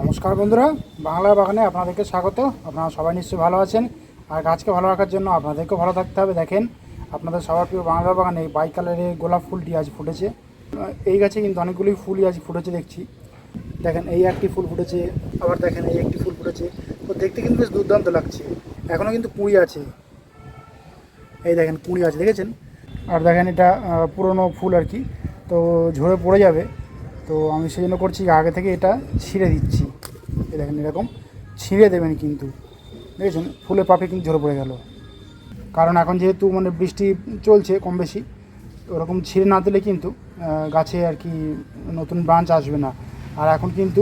নমস্কার বন্ধুরা, বাংলা বাগানে আপনাদেরকে স্বাগত। আপনারা সবাই নিশ্চয়ই ভালো আছেন। আর গাছকে ভালো রাখার জন্য আপনাদেরকেও ভালো থাকতে হবে। দেখেন, আপনাদের সবার প্রিয় বাংলা বাগানে বাই কালারের গোলাপ ফুলটি আজ ফুটেছে। এই গাছে কিন্তু অনেকগুলি ফুলই আজ ফুটেছে দেখছি। দেখেন, এই একটি ফুল ফুটেছে, আবার দেখেন এই একটি ফুল ফুটেছে। তো দেখতে কিন্তু বেশ দুর্দান্ত লাগছে। এখনও কিন্তু কুঁড়ি আছে, এই দেখেন কুঁড়ি আছে, দেখেছেন? আর দেখেন এটা পুরনো ফুল আর কি, তো ঝরে পড়ে যাবে। তো আমি সেই জন্য করছি আগে থেকে এটা ছিঁড়ে দিচ্ছি। এই দেখেন এরকম ছিঁড়ে দেবেন, কিন্তু দেখেছেন ফুলের পাপড়ি কিন্তু ঝরে পড়ে গেল। কারণ এখন যেহেতু মানে বৃষ্টি চলছে কম বেশি, ওরকম ছিঁড়ে না দিলে কিন্তু গাছে আর কি নতুন ব্রাঞ্চ আসবে না। আর এখন কিন্তু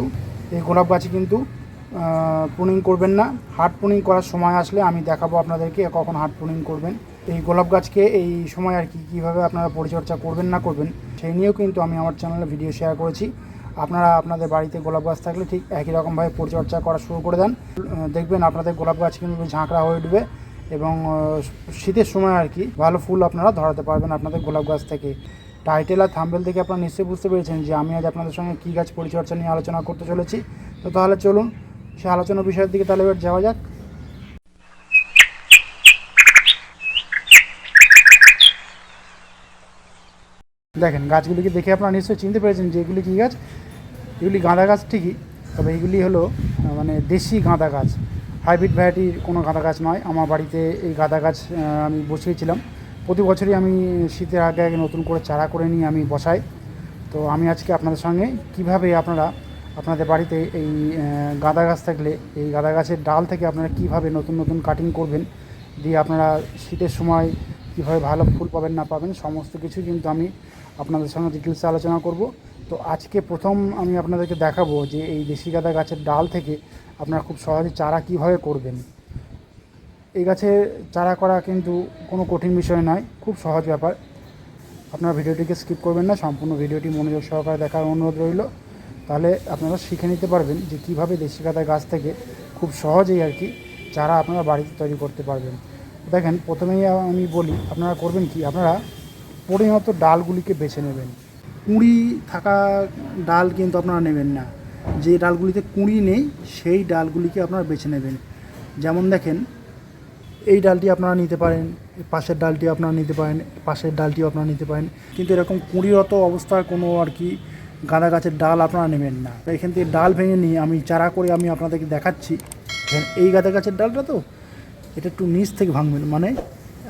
এই গোলাপ গাছে কিন্তু প্রুনিং করবেন না। হার্ড প্রুনিং করার সময় আসলে আমি দেখাবো আপনাদেরকে কখন হার্ড প্রুনিং করবেন। এই গোলাপ গাছকে এই সময় আর কি কীভাবে আপনারা পরিচর্যা করবেন না করবেন সেই নিয়েও কিন্তু আমি আমার চ্যানেলে ভিডিও শেয়ার করেছি। আপনারা আপনাদের বাড়িতে গোলাপ গাছ থাকলে ঠিক একই রকমভাবে পরিচর্যা করা শুরু করে দেন, দেখবেন আপনাদের গোলাপ গাছ কিন্তু ঝাঁকড়া হয়ে উঠবে এবং শীতের সময় আর কি ভালো ফুল আপনারা ধরাতে পারবেন আপনাদের গোলাপ গাছ থেকে। টাইটেল আর থাম্বনেল থেকে আপনারা নিশ্চয়ই বুঝতে পেরেছেন যে আমি আজ আপনাদের সঙ্গে কী গাছ পরিচর্যা নিয়ে আলোচনা করতে চলেছি। তো তাহলে চলুন সে আলোচনার বিষয়ের দিকে তাহলে এবার যাওয়া যাক। দেখেন, গাছগুলিকে দেখে আপনারা নিশ্চয়ই চিনতে পেরেছেন যে এগুলি কী গাছ। এগুলি গাঁদা গাছ ঠিকই, তবে এগুলি হলো মানে দেশি গাঁদা গাছ, হাইব্রিড ভ্যারাইটির কোনো গাঁদা গাছ নয়। আমার বাড়িতে এই গাঁদা গাছ আমি বসিয়েছিলাম। প্রতি বছরই আমি শীতের আগে আগে নতুন করে চারা করে নিয়ে আমি বসাই। তো আমি আজকে আপনাদের সঙ্গে কিভাবে আপনারা আপনাদের বাড়িতে এই গাঁদা গাছ থাকলে এই গাঁদা গাছের ডাল থেকে আপনারা কিভাবে নতুন নতুন কাটিং করবেন, দিয়ে আপনারা শীতের সময় কীভাবে ভালো ফুল পাবেন না পাবেন সমস্ত কিছু কিন্তু আমি আপনাদের সঙ্গে ডিটেলসে আলোচনা করব। তো আজকে প্রথম আমি আপনাদেরকে দেখাবো যে এই দেশি গাঁদা গাছের ডাল থেকে আপনারা খুব সহজে চারা কিভাবে করবেন। এই গাছের চারা করা কিন্তু কোনো কঠিন বিষয় নয়, খুব সহজ ব্যাপার। আপনারা ভিডিওটিকে স্কিপ করবেন না, সম্পূর্ণ ভিডিওটি মনোযোগ সহকারে দেখার অনুরোধ রইল। তাহলে আপনারা শিখে নিতে পারবেন যে কীভাবে দেশি গাঁদা গাছ থেকে খুব সহজেই আর কি চারা আপনারা বাড়িতে তৈরি করতে পারবেন। দেখেন, প্রথমেই আমি বলি আপনারা করবেন কি, আপনারা পরিণত ডালগুলিকে বেছে নেবেন। কুঁড়ি থাকা ডাল কিন্তু আপনারা নেবেন না, যে ডালগুলিতে কুঁড়ি নেই সেই ডালগুলিকে আপনারা বেছে নেবেন। যেমন দেখেন, এই ডালটি আপনারা নিতে পারেন, পাশের ডালটি আপনারা নিতে পারেন, পাশের ডালটিও আপনারা নিতে পারেন, কিন্তু এরকম কুঁড়িরত অবস্থার কোনো আর কি গাঁদা গাছের ডাল আপনারা নেবেন না। এখান থেকে ডাল ভেঙে নিয়ে আমি চারা করে আমি আপনাদেরকে দেখাচ্ছি। এই গাঁদা গাছের ডালটা তো এটা একটু নিচ থেকে ভাঙবেন, মানে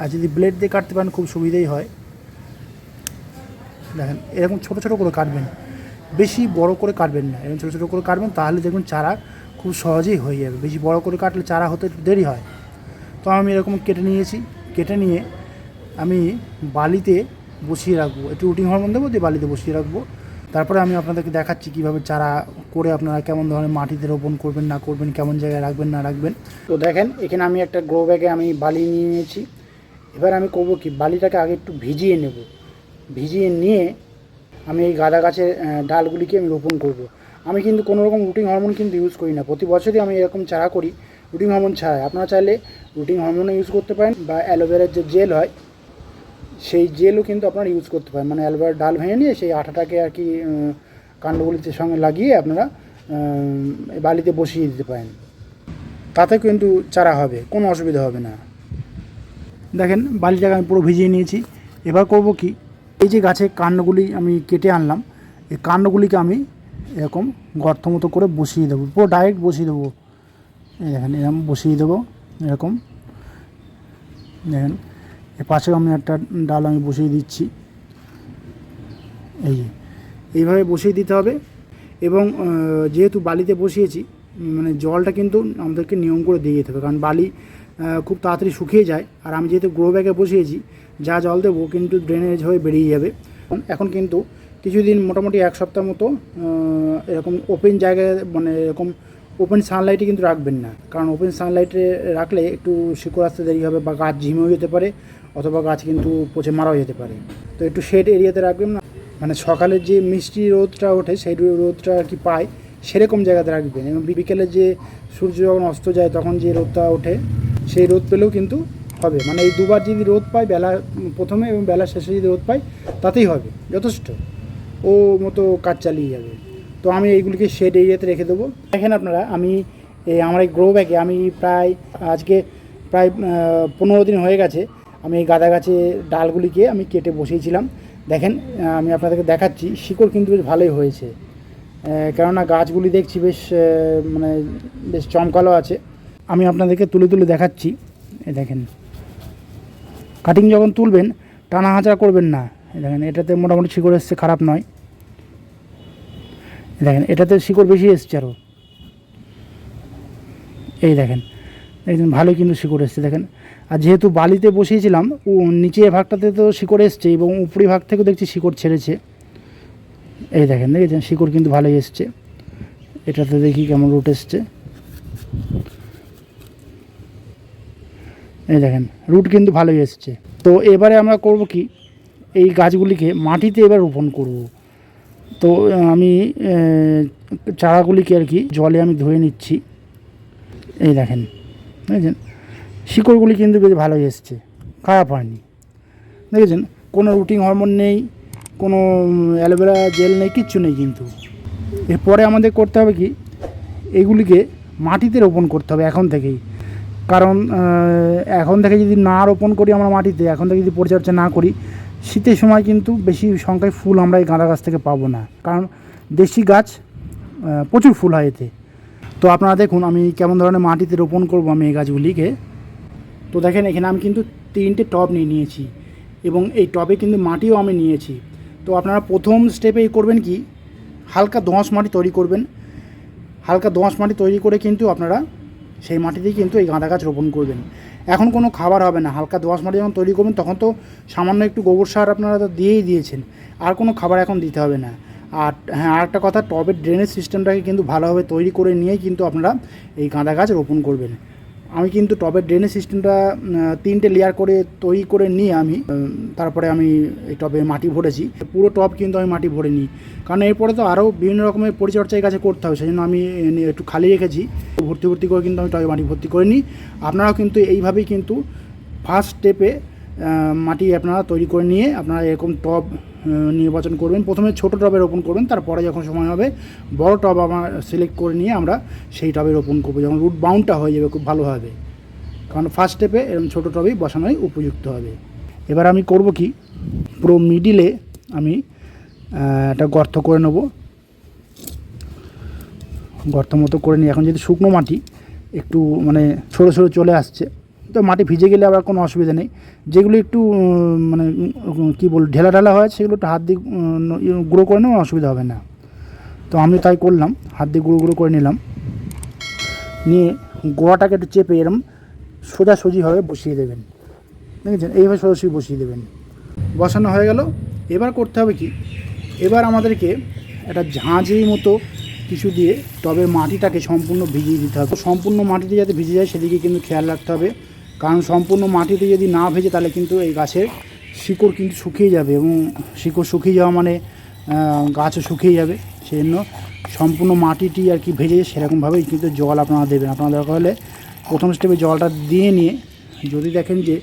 আর যদি ব্লেড দিয়ে কাটতে পারেন খুব সুবিধাই হয়। দেখেন এরকম ছোটো ছোটো করে কাটবেন, বেশি বড় করে কাটবেন না, এরকম ছোটো ছোটো করে কাটবেন, তাহলে দেখবেন চারা খুব সহজেই হয়ে যাবে। বেশি বড় করে কাটলে চারা হতে একটু দেরি হয়। তো আমি এরকম কেটে নিয়েছি, কেটে নিয়ে আমি বালিতে বসিয়ে রাখবো, একটু রুটিং হরমোন দেবো, দিয়ে বালিতে বসিয়ে রাখবো। তারপরে আমি আপনাদেরকে দেখাচ্ছি কীভাবে চারা করে আপনারা কেমন ধরনের মাটিতে রোপণ করবেন না করবেন, কেমন জায়গায় রাখবেন না রাখবেন। তো দেখেন, এখানে আমি একটা গ্রো ব্যাগে আমি বালি নিয়ে নিয়েছি। এবার আমি করবো কি, বালিটাকে আগে একটু ভিজিয়ে নেব। ভিজিয়ে নিয়ে আমি এই গাঁদা গাছের ডালগুলিকে আমি রোপণ করব। আমি কিন্তু কোনো রকম রুটিং হরমোন কিন্তু ইউজ করি না, প্রতি বছরই আমি এরকম চারা করি রুটিং হরমোন ছাড়াই। আপনারা চাইলে রুটিং হরমোনও ইউজ করতে পারেন, বা অ্যালোভেরার যে জেল হয় সেই জেলও কিন্তু আপনারা ইউজ করতে পারেন। মানে অ্যালোভেরার ডাল ভেঙে নিয়ে সেই আঠাটাকে আর কি কাণ্ডগুলিতে সঙ্গে লাগিয়ে আপনারা বালিতে বসিয়ে দিতে পারেন, তাতে কিন্তু চারা হবে, কোনো অসুবিধা হবে না। দেখেন, বালিটাকে আমি পুরো ভিজিয়ে নিয়েছি। এবার করব কি, এই যে গাছের কাণ্ডগুলি আমি কেটে আনলাম, এই কাণ্ডগুলিকে আমি এরকম গর্ত মতো করে বসিয়ে দেবো, পুরো ডাইরেক্ট বসিয়ে দেবো। এই দেখেন এরকম বসিয়ে দেবো, এরকম দেখেন। এর পাশেও আমি একটা ডাল আমি বসিয়ে দিচ্ছি, এই যে এইভাবে বসিয়ে দিতে হবে। এবং যেহেতু বালিতে বসিয়েছি, মানে জলটা কিন্তু আমাদেরকে নিয়ম করে দিয়ে যেতে হবে, কারণ বালি খুব তাড়াতাড়ি শুকিয়ে যায়। আর আমি যেহেতু গ্রো ব্যাগে বসিয়েছি, যা জল দেবো কিন্তু ড্রেনেজ হয়ে বেরিয়ে যাবে। এখন কিন্তু কিছুদিন মোটামুটি এক সপ্তাহ মতো এরকম ওপেন জায়গায়, মানে এরকম ওপেন সানলাইটে কিন্তু রাখবেন না, কারণ ওপেন সানলাইটে রাখলে একটু শিকড় আসতে দেরি হবে, বা গাছ ঝিমেও যেতে পারে, অথবা গাছ কিন্তু পচে মারাও যেতে পারে। তো একটু শেড এরিয়াতে রাখবেন না, মানে সকালের যে মিষ্টি রোদটা ওঠে সেই রোদটা আর কি পায় সেরকম জায়গাতে রাখবেন। এবং বিকেলে যে সূর্য যখন অস্ত যায় তখন যে রোদটা ওঠে সেই রোদ পেলেও কিন্তু হবে। মানে এই দুবার যদি রোদ পায়, বেলা প্রথমে এবং বেলা শেষে যদি রোদ পায় তাতেই হবে, যথেষ্ট। ও মতো কাজ চালিয়ে যাবে। তো আমি এইগুলিকে শেড এরিয়াতে রেখে দেবো। দেখেন আপনারা, আমি আমার এই গ্রো ব্যাগে আমি আজকে প্রায় 15 দিন হয়ে গেছে আমি এই গাঁদা গাছের ডালগুলিকে আমি কেটে বসিয়েছিলাম। দেখেন আমি আপনাদেরকে দেখাচ্ছি, শিকড় কিন্তু বেশ ভালোই হয়েছে, কেননা গাছগুলি দেখছি বেশ বেশ চমকালো আছে। আমি আপনাদেরকে তুলে তুলে দেখাচ্ছি। দেখেন, কাটিং যখন তুলবেন টানা হাঁচড়া করবেন না। দেখেন এটাতে মোটামুটি শিকড় এসছে, খারাপ নয়। দেখেন এটাতে শিকড় বেশি এসছে আরও। এই দেখেন ভালোই কিন্তু শিকড় এসছে। দেখেন, আর যেহেতু বালিতে বসিয়েছিলাম নিচের ভাগটাতে তো শিকড় এসছে এবং উপরি ভাগ থেকেও দেখছি শিকড় ছেড়েছে। এই দেখেন, দেখেছেন শিকড় কিন্তু ভালোই এসছে। এটাতে দেখি কেমন রুট এসছে। এই দেখেন রুট কিন্তু ভালোই এসছে। তো এবারে আমরা করব কি, এই গাছগুলিকে মাটিতে এবার রোপণ করব। তো আমি চারাগুলিকে আর কি জলে আমি ধুয়ে নিচ্ছি। এই দেখেন, দেখেছেন শিকড়গুলি কিন্তু বেশ ভালোই এসছে, খারাপ হয়নি। দেখেছেন কোনো রুটিং হরমোন নেই, কোনো অ্যালোভেরা জেল নেই, কিচ্ছু নেই। কিন্তু এরপরে আমাদের করতে হবে কি, এগুলিকে মাটিতে রোপণ করতে হবে এখন থেকেই। কারণ এখন থেকে যদি না রোপণ করি আমরা মাটিতে, এখন থেকে যদি পরিচর্যা না করি, শীতের সময় কিন্তু বেশি সংখ্যায় ফুল আমরা এই গাঁদা গাছ থেকে পাবো না। কারণ দেশি গাছ প্রচুর ফুল হয় এতে। তো আপনারা দেখুন আমি কেমন ধরনের মাটিতে রোপণ করব আমি এই গাছগুলিকে। তো দেখেন এখানে আমি কিন্তু 3টে টব নিয়েছি এবং এই টবে কিন্তু মাটিও আমি নিয়েছি। তো আপনারা প্রথম স্টেপে করবেন কি, হালকা দোআঁশ মাটি তৈরি করবেন। হালকা দোআঁশ মাটি তৈরি করে কিন্তু আপনারা সেই মাটিতেই কিন্তু এই গাঁদা গাছ রোপণ করবেন। এখন কোনো খাবার হবে না। হালকা দোআঁশ মাটি যখন তৈরি করবেন তখন তো সামান্য একটু গোবর সার আপনারা তো দিয়েই দিয়েছেন, আর কোনো খাবার এখন দিতে হবে না। আর হ্যাঁ, আরেকটা কথা, টবের ড্রেনেজ সিস্টেমটাকে কিন্তু ভালোভাবে তৈরি করে নিয়েই কিন্তু আপনারা এই গাঁদা গাছ রোপণ করবেন। আমি কিন্তু টবের ড্রেনেজ সিস্টেমটা 3টে লেয়ার করে তৈরি করে নিয়ে আমি তারপরে আমি এই টবে মাটি ভরেছি। পুরো টব কিন্তু আমি মাটি ভরে নিই, কারণ এরপরে তো আরও বিভিন্ন রকমের পরিচর্যা এই গাছে করতে হবে। সেই জন্য আমি একটু খালি রেখেছি। ভর্তি করে কিন্তু আমি টবে মাটি ভর্তি করে নিই। আপনারাও কিন্তু এইভাবেই কিন্তু ফার্স্ট স্টেপে মাটি আপনারা তৈরি করে নিয়ে আপনারা এরকম টব নির্বাচন করবেন। প্রথমে ছোটো টবে রোপণ করবেন, তারপরে যখন সময় হবে বড় টব আমার সিলেক্ট করে নিয়ে আমরা সেই টবে রোপণ করবো, যখন রুট বাউন্ডটা হয়ে যাবে খুব ভালোভাবে। কারণ ফার্স্ট স্টেপে এরকম ছোটো টবেই বসানোই উপযুক্ত হবে। এবার আমি করব কি, পুরো মিডিলে আমি একটা গর্ত করে নেব। গর্ত মতো করে নিই। এখন যদি শুকনো মাটি একটু সরু সরু চলে আসছে, তো মাটি ভিজে গেলে আবার কোনো অসুবিধা নেই। যেগুলো একটু কী ঢেলা ঢালা হয় সেগুলো একটু হাত দিয়ে গুঁড়ো করে নেওয়া অসুবিধা হবে না। তো আমি তাই করলাম, হাত দিয়ে গুঁড়ো করে নিলাম। নিয়ে গোড়াটাকে একটু চেপে এরম সোজাসুজিভাবে বসিয়ে দেবেন। দেখেছেন, এইভাবে সোজাসুজি বসিয়ে দেবেন। বসানো হয়ে গেল। এবার করতে হবে কি, এবার আমাদেরকে একটা ঝাঁঝরি মতো কিছু দিয়ে টবের মাটিটাকে সম্পূর্ণ ভিজিয়ে দিতে হবে। সম্পূর্ণ মাটিতে যাতে ভিজে যায় সেদিকে কিন্তু খেয়াল রাখতে হবে। কারণ সম্পূর্ণ মাটিতে যদি না ভেজে তাহলে কিন্তু এই গাছের শিকড় কিন্তু শুকিয়ে যাবে, এবং শিকড় শুকিয়ে যাওয়া মানে গাছও শুকিয়ে যাবে। সেই জন্য সম্পূর্ণ মাটিটি আর কি ভেজে সেরকমভাবেই কিন্তু জল আপনারা দেবেন। আপনারা দরকার হলে প্রথম স্টেপে জলটা দিয়ে নিয়ে যদি দেখেন যে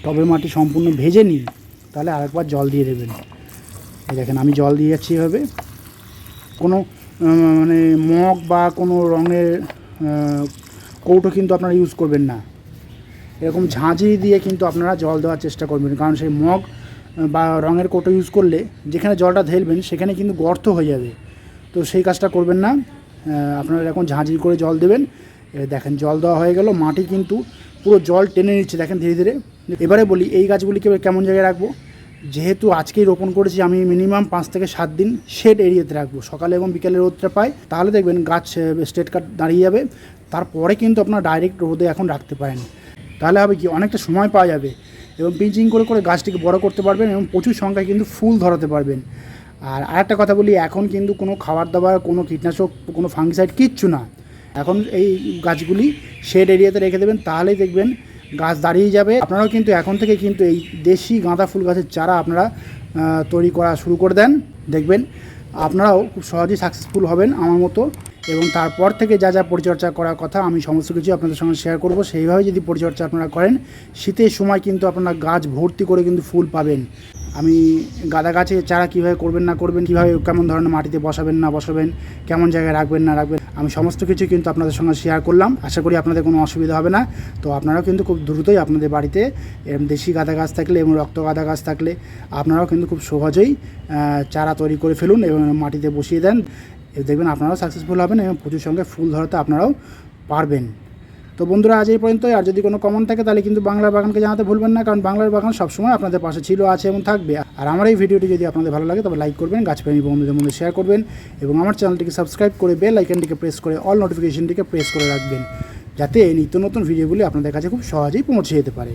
টবের মাটি সম্পূর্ণ ভেজে নিই, তাহলে আরেকবার জল দিয়ে দেবেন। দেখেন আমি জল দিয়ে যাচ্ছি এভাবে। কোনো মগ বা কোনো রঙের কৌটো কিন্তু আপনারা ইউজ করবেন না। এরকম ঝাঁঝরি দিয়ে কিন্তু আপনারা জল দেওয়ার চেষ্টা করবেন। কারণ সেই মগ বা রঙের কৌটো ইউজ করলে যেখানে জলটা ঢেলবেন সেখানে কিন্তু গর্ত হয়ে যাবে। তো সেই কাজটা করবেন না। আপনারা এরকম ঝাঁঝরি করে জল দেবেন। দেখেন জল দেওয়া হয়ে গেল, মাটি কিন্তু পুরো জল টেনে নিচ্ছে দেখেন ধীরে ধীরে। এবারে বলি এই গাছগুলিকে কেমন জায়গায় রাখবো। যেহেতু আজকেই রোপণ করেছি, আমি মিনিমাম 5 থেকে 7 দিন শেড এরিয়াতে রাখবো। সকালে এবং বিকেলে রোদটা পাই, তাহলে দেখবেন গাছ স্ট্রেট কাট দাঁড়িয়ে যাবে। তারপরে কিন্তু আপনারা ডাইরেক্ট রোদে এখন রাখতে পারেন। তাহলে হবে কি, অনেকটা সময় পাওয়া যাবে এবং পিঞ্চিং করে করে গাছটিকে বড় করতে পারবেন এবং প্রচুর সংখ্যায় কিন্তু ফুল ধরাতে পারবেন। আর আরেকটা কথা বলি, এখন কিন্তু কোনো খাবার দাবার, কোনো কীটনাশক, কোনো ফাঙ্গিসাইড কিচ্ছু না। এখন এই গাছগুলি শেড এরিয়াতে রেখে দেবেন, তাহলেই দেখবেন গাছ দাঁড়িয়ে যাবে। আপনারাও কিন্তু এখন থেকে কিন্তু এই দেশি গাঁদা ফুল গাছের চারা আপনারা তৈরি করা শুরু করে দেন, দেখবেন আপনারাও খুব সহজেই সাকসেসফুল হবেন আমার মতো। এবং তারপর থেকে যা যা পরিচর্যা করার কথা আমি সমস্ত কিছু আপনাদের সঙ্গে শেয়ার করব। সেইভাবে যদি পরিচর্যা আপনারা করেন, শীতের সময় কিন্তু আপনারা গাছ ভর্তি করে কিন্তু ফুল পাবেন। আমি গাঁদা গাছে চারা কীভাবে করবেন না করবেন, কীভাবে কেমন ধরনের মাটিতে বসাবেন না বসাবেন, কেমন জায়গায় রাখবেন না রাখবেন, আমি সমস্ত কিছু কিন্তু আপনাদের সঙ্গে শেয়ার করলাম। আশা করি আপনাদের কোনো অসুবিধা হবে না। তো আপনারাও কিন্তু খুব দ্রুতই আপনাদের বাড়িতে এরকম দেশি গাঁদা গাছ থাকলে এবং রক্ত গাঁদা গাছ থাকলে আপনারাও কিন্তু খুব সহজেই চারা তৈরি করে ফেলুন এবং মাটিতে বসিয়ে দেন। দেখবেন আপনারাও সাকসেসফুল হবেন এবং প্রচুর সঙ্গে ফুল ধরাতে আপনারাও পারবেন। তো বন্ধুরা, আজ এই পর্যন্তই। আর যদি কোনো কমেন্ট থাকে তাহলে কিন্তু বাংলার বাগানকে জানাতে ভুলবেন না, কারণ বাংলার বাগান সবসময় আপনাদের পাশে ছিল, আছে এবং থাকবে। আর আমার এই ভিডিওটি যদি আপনাদের ভালো লাগে তবে লাইক করবেন, গাছপ্রেমী বন্ধুদের মধ্যে শেয়ার করবেন এবং আমার চ্যানেলটিকে সাবস্ক্রাইব করে বেল আইকনটিকে প্রেস করে অল নোটিফিকেশনটিকে প্রেস করে রাখবেন, যাতে এই নিত্য নতুন ভিডিওগুলি আপনাদের কাছে খুব সহজেই পৌঁছে যেতে পারে।